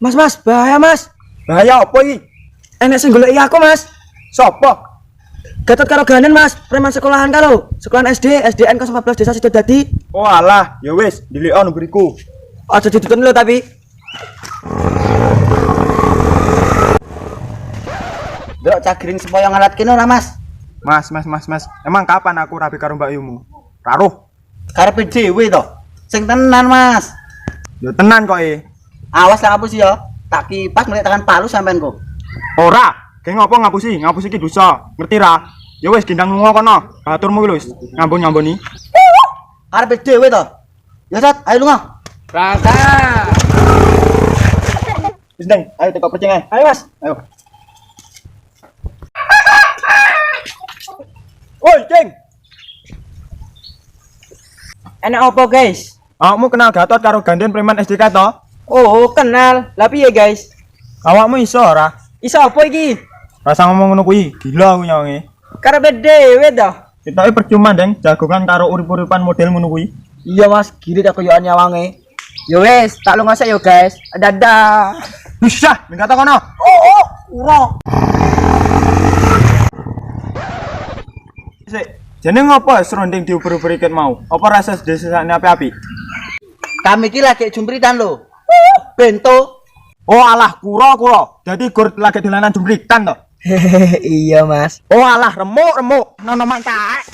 Mas, bahaya mas. Bahaya apa iki? Enek sing goleki aku mas. Sopo? Gatot karo Ganen mas, preman sekolahan karo. Sekolahan SD, SDN 014 Desa Sidodadi. Oh alah, ya wis, dilikon beriku. Aja dituntun lo tapi. Delok cagiring supaya ngalat kene ora, Mas. Mas. Emang kapan aku rapi karo Mbak Yumu? Taruh. Karepe dhewe to. Sing tenan, Mas. Ya tenan kok Awas lah ngapus ya. Tak kipas mulai tangan palu sampean kok. Ora, ge ngopo ngapusi? Ngapusi iki dosa. Ngerti ra? Ya wis gendang lunga kono. Baturmu ki wis ngambun-ngambuni. Karepe dhewe to. Ya, Sat, ayo lunga. Rasa. Wis, Deng, ayo teko percing ae. Ayo mas. Ayo. Woi, Ceng. Enek opo guys? Awakmu kenal Gatot karo Ganden preman SDK to? Oh kenal. Lah piye guys? Awakmu iso ora? Iso opo iki? Rasa ngomong ngono kuwi, gila aku nyawange. Karepe dhewe to. Ketoke percuma, Deng, jagongan karo urip-uripan model ngono kuwi. Iya mas, girit aku yo nyawange. Yo wes, tak lunga sik yo guys. Dadah. Bisa, mingkata kono. Ura. Sik, jeneng ngopo seronding diuber-uber iket mau? Apa rasa desane api-api? Kami iki lagi jumpritan lho. Bento. Oh alah, kura. Jadi gur lagi dolanan jumritan to. Iya mas. Oh alah, remuk. Nono mantap.